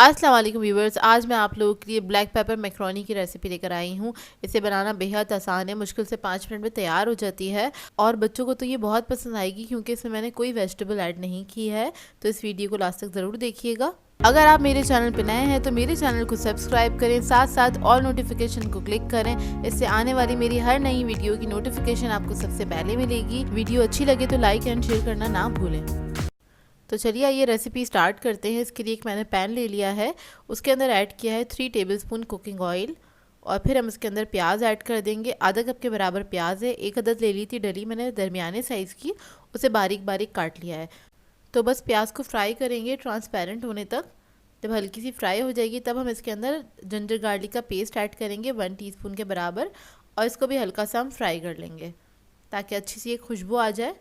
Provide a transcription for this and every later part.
अस्सलाम वालेकुम व्यूवर्स, आज मैं आप लोगों के लिए ब्लैक पेपर मैक्रोनी की रेसिपी लेकर आई हूँ। इसे बनाना बेहद आसान है, मुश्किल से 5 मिनट में तैयार हो जाती है और बच्चों को तो ये बहुत पसंद आएगी क्योंकि इसमें मैंने कोई वेजिटेबल ऐड नहीं की है। तो इस वीडियो को लास्ट तक ज़रूर देखिएगा। अगर आप मेरे चैनल पर नए हैं तो मेरे चैनल को सब्सक्राइब करें, साथ साथ ऑल नोटिफिकेशन को क्लिक करें। इससे आने वाली मेरी हर नई वीडियो की नोटिफिकेशन आपको सबसे पहले मिलेगी। वीडियो अच्छी लगे तो लाइक एंड शेयर करना ना भूलें। तो चलिए ये रेसिपी स्टार्ट करते हैं। इसके लिए एक मैंने पैन ले लिया है, उसके अंदर ऐड किया है 3 टेबलस्पून कुकिंग ऑयल और फिर हम इसके अंदर प्याज ऐड कर देंगे। आधा कप के बराबर प्याज है, एक अदद ले ली थी डली मैंने दरमियाने साइज़ की, उसे बारीक बारीक काट लिया है। तो बस प्याज को फ्राई करेंगे ट्रांसपेरेंट होने तक। जब हल्की सी फ्राई हो जाएगी तब हम इसके अंदर जिंजर गार्लिक का पेस्ट ऐड करेंगे 1 टीस्पून के बराबर और इसको भी हल्का सा हम फ्राई कर लेंगे ताकि अच्छी सी एक खुशबू आ जाए।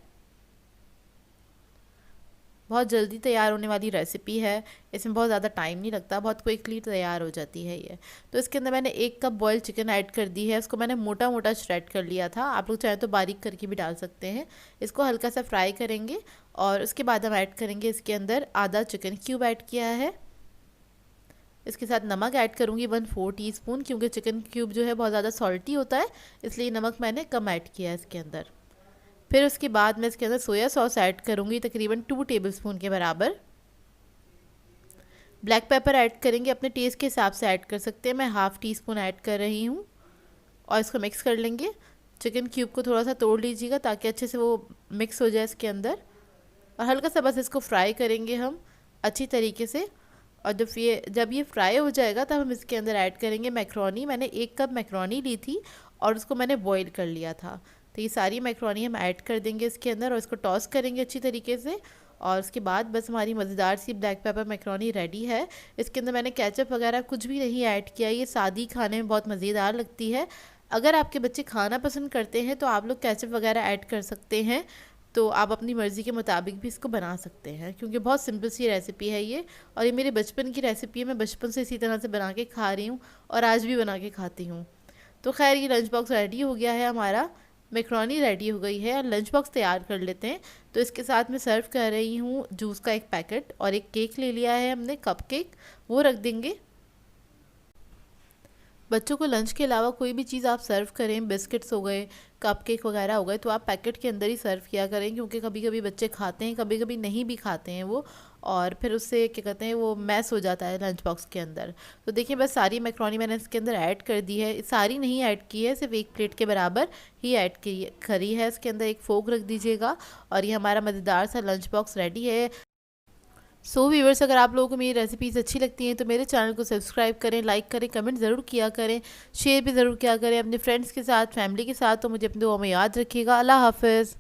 बहुत जल्दी तैयार होने वाली रेसिपी है, इसमें बहुत ज़्यादा टाइम नहीं लगता, बहुत क्विकली तैयार हो जाती है ये। तो इसके अंदर मैंने 1 कप बॉयल चिकन ऐड कर दी है, उसको मैंने मोटा मोटा श्रेड कर लिया था, आप लोग चाहें तो बारीक करके भी डाल सकते हैं। इसको हल्का सा फ्राई करेंगे और उसके बाद हम ऐड करेंगे इसके अंदर आधा चिकन क्यूब ऐड किया है। इसके साथ नमक ऐड करूँगी 1/4 टीस्पून, क्योंकि चिकन क्यूब जो है बहुत ज़्यादा सॉल्टी होता है, इसलिए नमक मैंने कम ऐड किया है इसके अंदर। फिर उसके बाद मैं इसके अंदर सोया सॉस ऐड करूँगी तकरीबन 2 टेबलस्पून के बराबर। ब्लैक पेपर ऐड करेंगे, अपने टेस्ट के हिसाब से ऐड कर सकते हैं, मैं ½ टीस्पून ऐड कर रही हूँ और इसको मिक्स कर लेंगे। चिकन क्यूब को थोड़ा सा तोड़ लीजिएगा ताकि अच्छे से वो मिक्स हो जाए इसके अंदर और हल्का सा बस इसको फ्राई करेंगे हम अच्छी तरीके से। और जब ये फ्राई हो जाएगा तब हम इसके अंदर ऐड करेंगे मैक्रोनी। मैंने 1 कप मैक्रोनी ली थी और उसको मैंने बॉईल कर लिया था। तो ये सारी मैक्रोनी हम ऐड कर देंगे इसके अंदर और इसको टॉस करेंगे अच्छी तरीके से और उसके बाद बस हमारी मज़ेदार सी ब्लैक पेपर मैक्रोनी रेडी है। इसके अंदर मैंने केचप वगैरह कुछ भी नहीं ऐड किया, ये सादी खाने में बहुत मज़ेदार लगती है। अगर आपके बच्चे खाना पसंद करते हैं तो आप लोग केचप वगैरह ऐड कर सकते हैं, तो आप अपनी मर्ज़ी के मुताबिक भी इसको बना सकते हैं क्योंकि बहुत सिंपल सी रेसिपी है ये। और ये मेरे बचपन की रेसिपी है, मैं बचपन से इसी तरह से बना के खा रही हूँ और आज भी बना के खाती हूँ। तो खैर ये लंच बॉक्स रेडी हो गया है, हमारा मैक्रोनी रेडी हो गई है। लंच बॉक्स तैयार कर लेते हैं। तो इसके साथ मैं सर्व कर रही हूँ जूस का 1 पैकेट और एक केक ले लिया है हमने, कप केक, वो रख देंगे। बच्चों को लंच के अलावा कोई भी चीज़ आप सर्व करें, बिस्किट्स हो गए, कप केक वगैरह हो गए, तो आप पैकेट के अंदर ही सर्व किया करें क्योंकि कभी कभी बच्चे खाते हैं, कभी कभी नहीं भी खाते हैं वो, और फिर उससे क्या कहते हैं वो मैस हो जाता है लंच बॉक्स के अंदर। तो देखिए बस सारी मैक्रोनी मैंने इसके अंदर ऐड कर दी है, सारी नहीं ऐड की है, सिर्फ 1 प्लेट के बराबर ही ऐड करी है। इसके अंदर एक फोक रख दीजिएगा और ये हमारा मज़ेदार सा लंच बॉक्स रेडी है। सो व्यूवर्स, अगर आप लोगों को मेरी रेसिपीज़ अच्छी लगती हैं तो मेरे चैनल को सब्सक्राइब करें, लाइक करें, कमेंट ज़रूर किया करें, शेयर भी ज़रूर किया करें अपने फ्रेंड्स के साथ, फैमिली के साथ। तो मुझे अपनी दुआ में याद रखिएगा। अल्लाह हाफ़िज़।